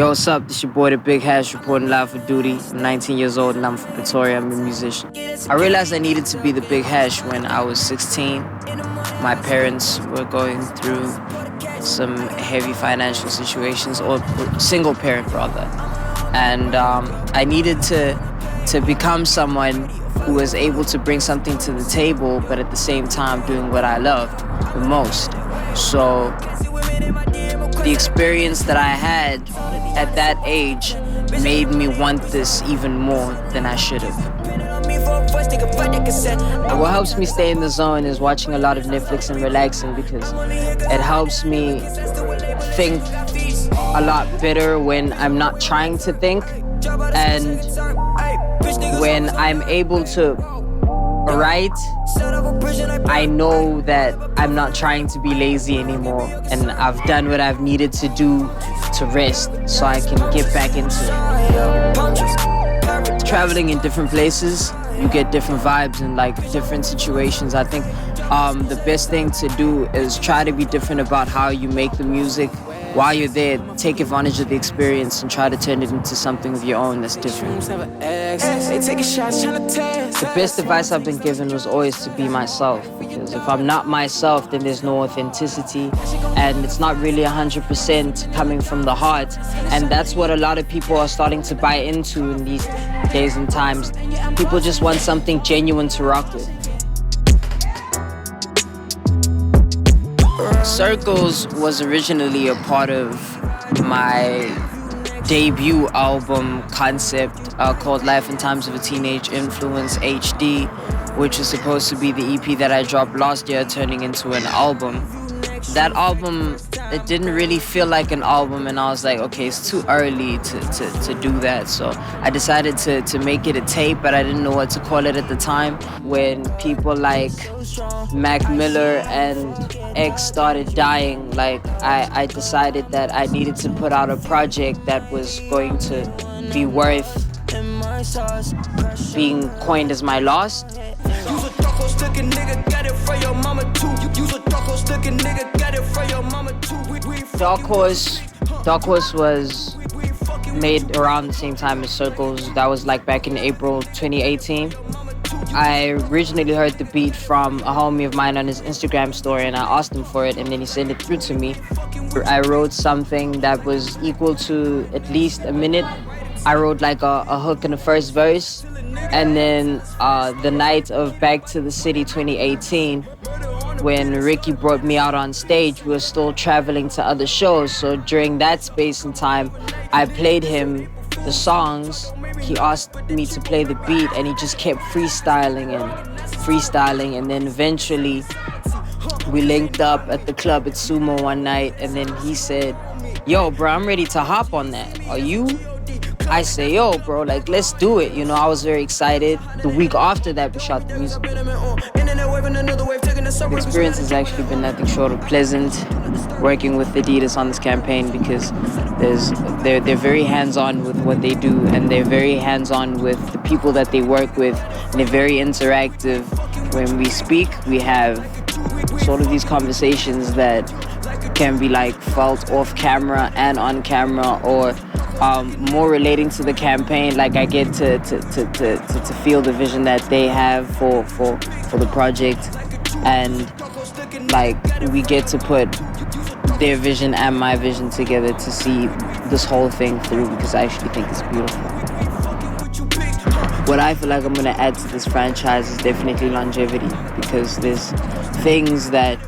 Yo, what's up? This your boy, the Big Hash, reporting live for duty. I'm 19 years old and I'm from Pretoria. I'm a musician. I realized I needed to be the Big Hash when I was 16. My parents were going through some heavy financial situations, or single parent rather. And I needed to become someone who was able to bring something to the table, but at the same time doing what I loved the most. So the experience that I had at that age made me want this even more than I should have. What helps me stay in the zone is watching a lot of Netflix and relaxing, because it helps me think a lot better when I'm not trying to think, and when I'm able to write, I know that I'm not trying to be lazy anymore, and I've done what I've needed to do to rest so I can get back into it. Traveling in different places, you get different vibes and like different situations. I think the best thing to do is try to be different about how you make the music. While you're there, take advantage of the experience and try to turn it into something of your own that's different. The best advice I've been given was always to be myself, because if I'm not myself, then there's no authenticity, and it's not really 100% coming from the heart. And that's what a lot of people are starting to buy into in these days and times. People just want something genuine to rock with. Circles was originally a part of my debut album concept called Life and Times of a Teenage Influence HD, which is supposed to be the EP that I dropped last year, turning into an album. That album, it didn't really feel like an album, and I was like, okay, it's too early to do that. So I decided to make it a tape, but I didn't know what to call it at the time. When people like Mac Miller and X started dying, like I decided that I needed to put out a project that was going to be worth being coined as my last. Dark Horse was made around the same time as Circles. That was like back in April 2018. I originally heard the beat from a homie of mine on his Instagram story, and I asked him for it, and then he sent it through to me. I wrote something that was equal to at least a minute. I wrote like a hook in the first verse, and then the night of Back to the City 2018, when Ricky brought me out on stage, we were still traveling to other shows. So during that space and time, I played him the songs. He asked me to play the beat, and he just kept freestyling, and then eventually we linked up at the club at Sumo one night, and then he said, yo, bro, I'm ready to hop on that. Are you? I say, yo, bro, like, let's do it. You know, I was very excited. The week after that, we shot the music. The experience has actually been nothing short of pleasant, working with adidas on this campaign, because they're very hands-on with what they do, and they're very hands-on with the people that they work with, and they're very interactive. When we speak, we have sort of these conversations that can be like felt off camera and on camera, or more relating to the campaign. Like I get to feel the vision that they have for the project, and like we get to put their vision and my vision together to see this whole thing through, because I actually think it's beautiful. What I feel like I'm gonna add to this franchise is definitely longevity, because there's things that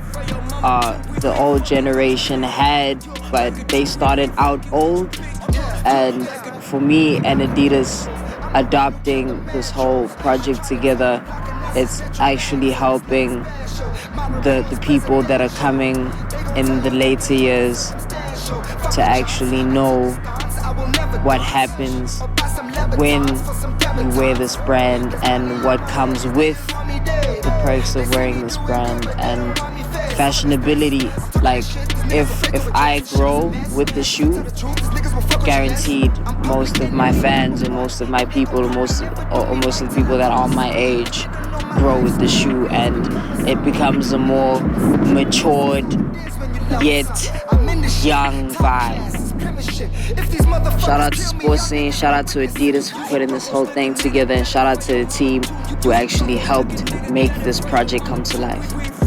the old generation had, but they started out old. And for me and Adidas adopting this whole project together, it's actually helping the people that are coming in the later years to actually know what happens when you wear this brand, and what comes with the perks of wearing this brand, and fashionability. Like if I grow with the shoe, guaranteed most of my fans and most of my people, or most of the people that are my age, grow with the shoe, and it becomes a more matured yet young vibe. Shout out to Sportscene, shout out to Adidas for putting this whole thing together, and shout out to the team who actually helped make this project come to life.